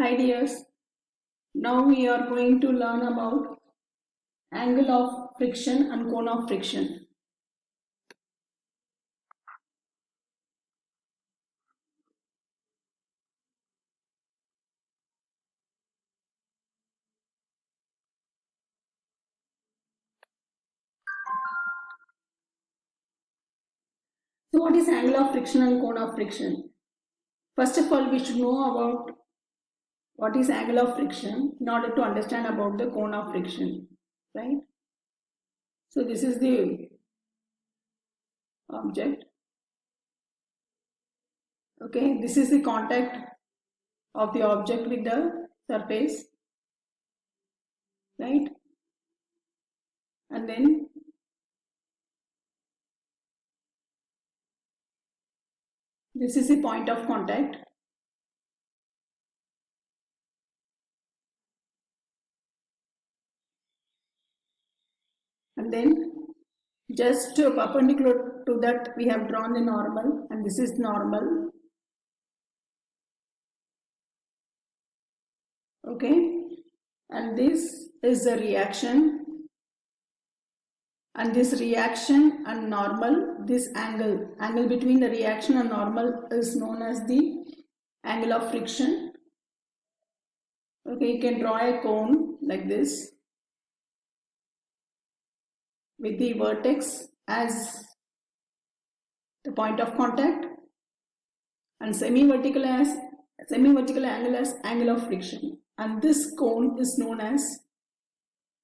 Hi dears, now we are going to learn about angle of friction and cone of friction. So what is angle of friction and cone of friction? First of all, we should know about what is angle of friction in order to understand about the cone of friction, right? So this is the object. Okay, this is the contact of the object with the surface, right? And then this is the point of contact. And then just perpendicular to that we have drawn the normal, and this is normal. Okay, and this is the reaction, and this reaction and normal, this angle between the reaction and normal is known as the angle of friction. Okay, you can draw a cone like this with the vertex as the point of contact and semi-vertical angle as angle of friction, and this cone is known as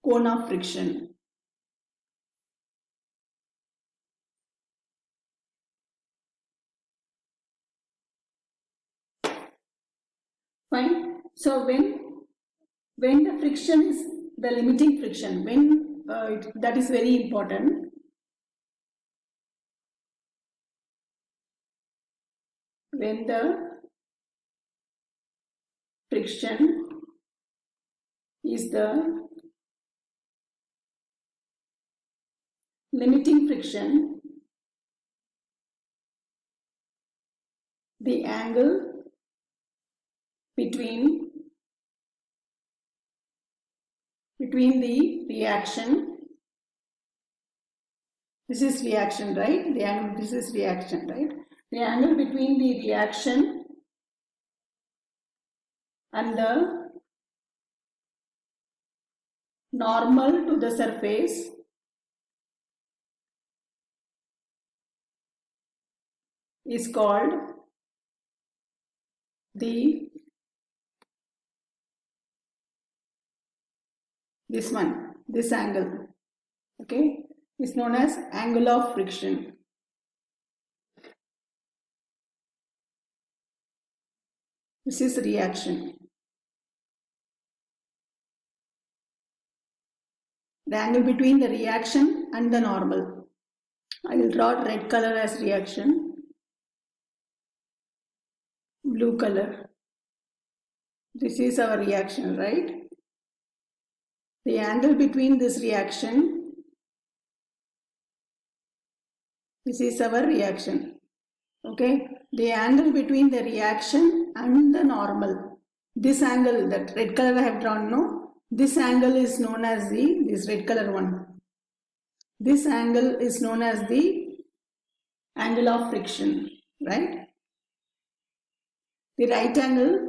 cone of friction. Fine. So when the friction is the limiting friction, when that is very important. When the friction is the limiting friction, the angle between the reaction, this is reaction, right? The angle, this is reaction, right? The angle between the reaction and the normal to the surface is called this angle, okay, is known as angle of friction. This is reaction. The angle between the reaction and the normal. I will draw red color as reaction, blue color. This is our reaction, right? The angle between this reaction, this is our reaction, okay? The angle between the reaction and the normal. This angle, that red color I have drawn, no? This angle is known as this red color one. This angle is known as the angle of friction, right? The right angle,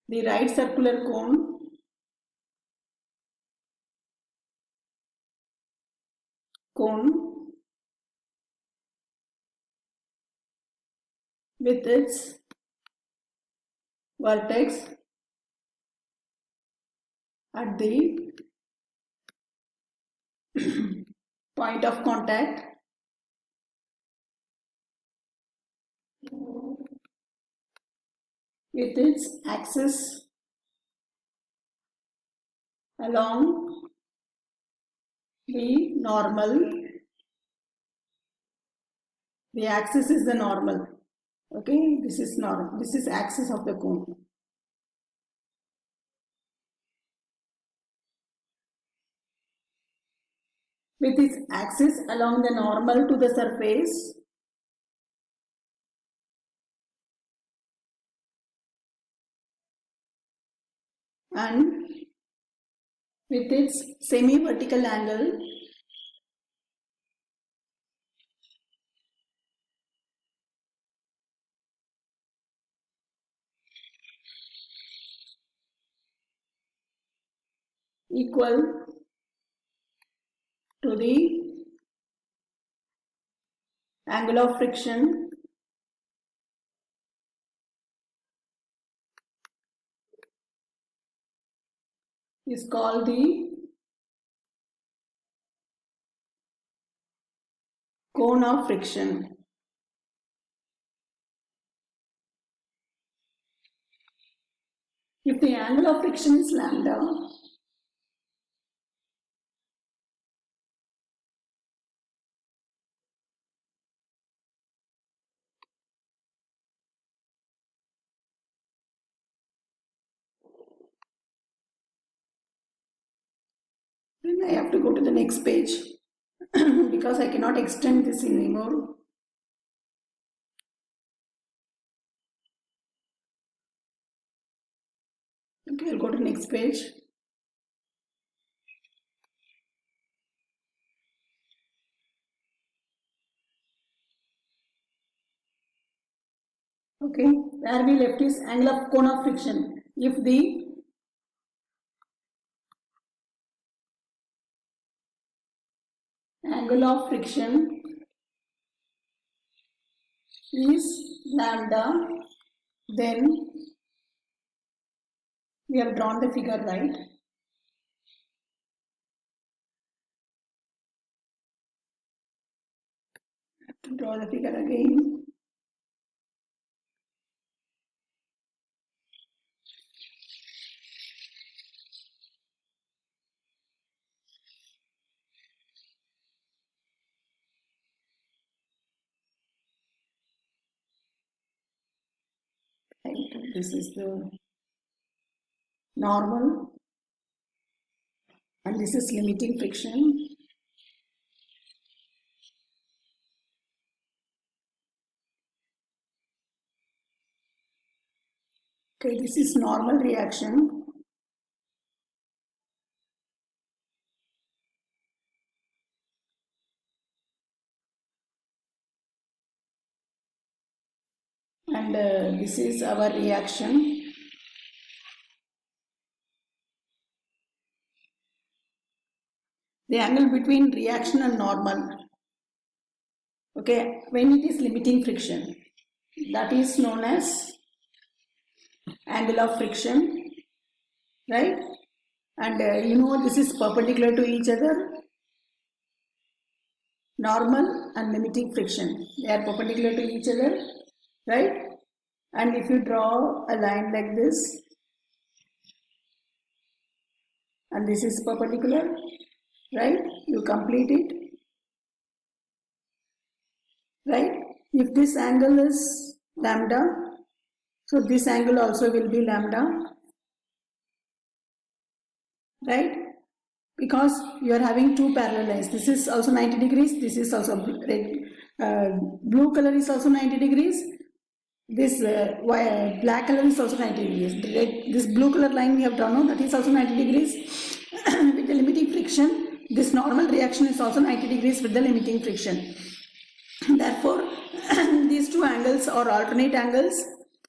the right circular cone with its vertex at the point of contact with its axis along the normal. The axis is the normal, okay? This is normal. This is axis of the cone. With its axis along the normal to the surface, and with its semi-vertical angle equal to the angle of friction is called the cone of friction. If the angle of friction is lambda, then I have to go to the next page because I cannot extend this anymore. Okay, I'll go to the next page. Okay, where we left is angle of cone of friction. If the angle of friction is lambda, then we have drawn the figure, right? I have to draw the figure again. Right. This is the normal and this is limiting friction. Okay, this is normal reaction. And this is our reaction. The angle between reaction and normal. Okay, when it is limiting friction, that is known as angle of friction, right? And you know this is perpendicular to each other. Normal and limiting friction, they are perpendicular to each other, right? And if you draw a line like this, and this is perpendicular, right? You complete it, right? If this angle is lambda, so this angle also will be lambda, right? Because you are having two parallel lines. This is also 90 degrees. This is also blue color is also 90 degrees. This black color is also 90 degrees. This blue color line we have drawn out, that is also 90 degrees with the limiting friction. This normal reaction is also 90 degrees with the limiting friction. Therefore, these two angles are alternate angles,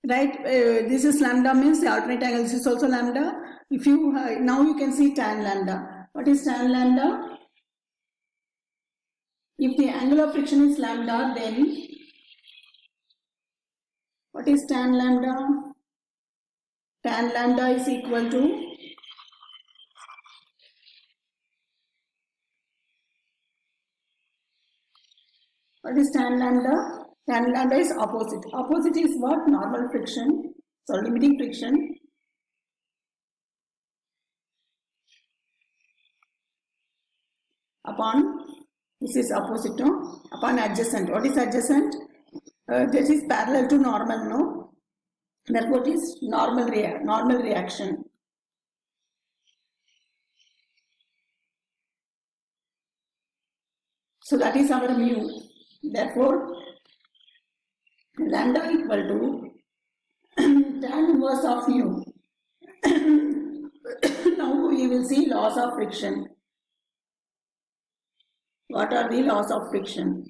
right? This is lambda means the alternate angle. This is also lambda. If you now you can see tan lambda. What is tan lambda? If the angle of friction is lambda, then what is tan lambda? Tan lambda is equal to what is tan lambda? Tan lambda is opposite. Opposite is what? Normal friction. So limiting friction. Upon, this is opposite, no? Upon adjacent. What is adjacent? This is parallel to normal, no? Therefore, it is normal reaction. So that is our mu. Therefore, lambda equal to tan inverse of mu. we will see laws of friction. What are the laws of friction?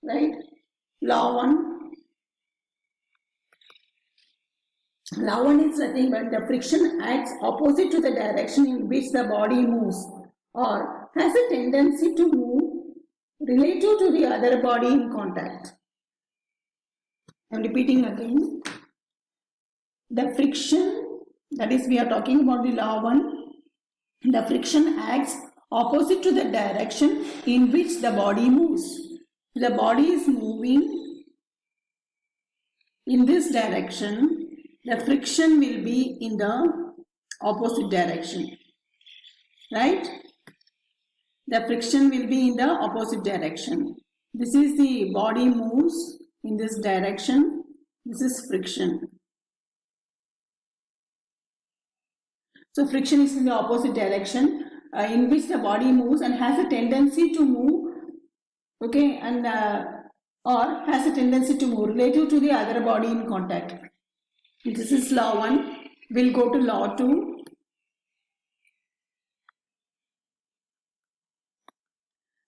Right? Law 1. Law 1 is nothing but the friction acts opposite to the direction in which the body moves or has a tendency to move relative to the other body in contact. I am repeating again. The friction, that is, we are talking about the law 1. The friction acts opposite to the direction in which the body moves. The body is moving in this direction. The friction will be in the opposite direction. Right? The friction will be in the opposite direction. This is the body moves in this direction. This is friction. So friction is in the opposite direction in which the body moves and has a tendency to move, okay, and or has a tendency to move relative to the other body in contact. This is law 1. We'll go to law 2.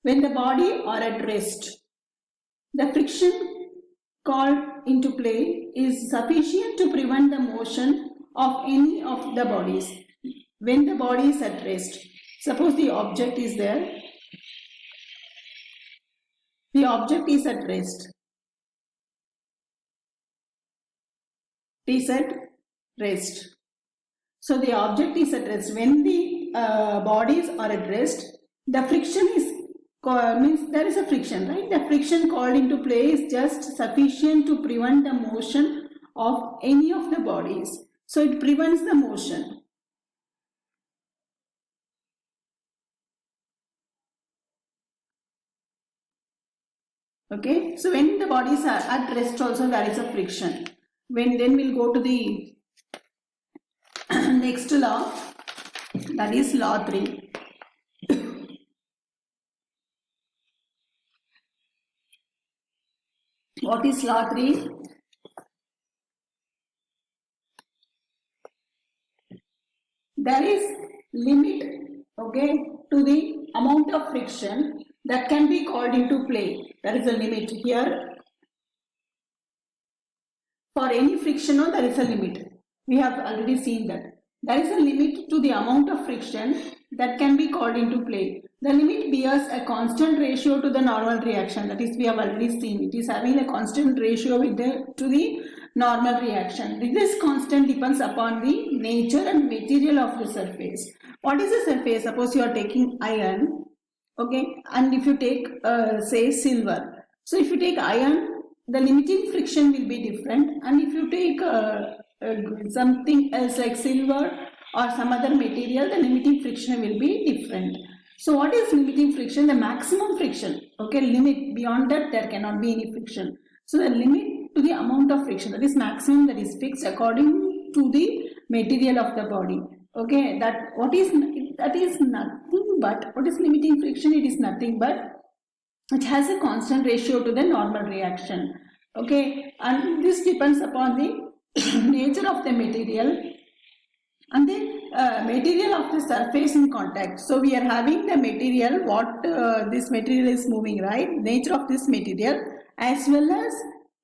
When the body are at rest, the friction called into play is sufficient to prevent the motion of any of the bodies. When the body is at rest, suppose the object is there, the object is at rest. It is at rest. So the object is at rest. When the bodies are at rest, the friction is means there is a friction, right? The friction called into play is just sufficient to prevent the motion of any of the bodies. So it prevents the motion. Okay, so when the bodies are at rest also there is a friction. Then we'll go to the next law, that is law 3. What is law 3? There is limit, okay, to the amount of friction that can be called into play. There is a limit here. For any friction, there is a limit. We have already seen that. There is a limit to the amount of friction that can be called into play. The limit bears a constant ratio to the normal reaction. That is, we have already seen. It is having a constant ratio to the normal reaction. This constant depends upon the nature and material of the surface. What is the surface? Suppose you are taking iron, okay, and if you take, say, silver. So if you take iron, the limiting friction will be different, and if you take something else like silver or some other material, the limiting friction will be different. So what is limiting friction? The maximum friction, okay, limit. Beyond that there cannot be any friction. So the limit to the amount of friction, that is maximum, that is fixed according to the material of the body. Okay, that is nothing but, what is limiting friction? It is nothing but it has a constant ratio to the normal reaction. Okay, and this depends upon the nature of the material and the material of the surface in contact. So we are having the material, what this material is moving, right? Nature of this material as well as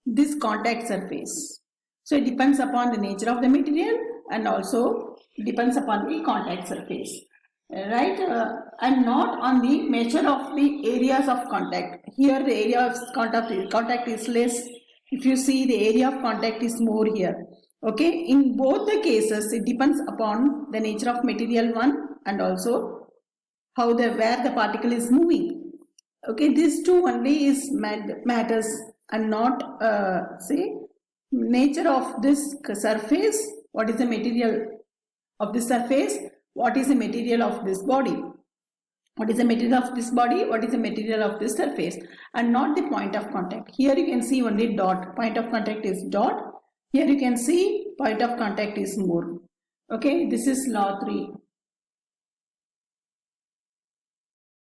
this contact surface. So it depends upon the nature of the material and also depends upon the contact surface. Right, and not on the measure of the areas of contact. Here the area of contact is less. If you see, the area of contact is more here. Okay, in both the cases it depends upon the nature of material one and also how where the particle is moving. Okay, these two only is matters and not say nature of this surface. What is the material of the surface? What is the material of this body? What is the material of this body? What is the material of this surface? And not the point of contact. Here you can see only dot. Point of contact is dot. Here you can see point of contact is more. Okay, this is law 3.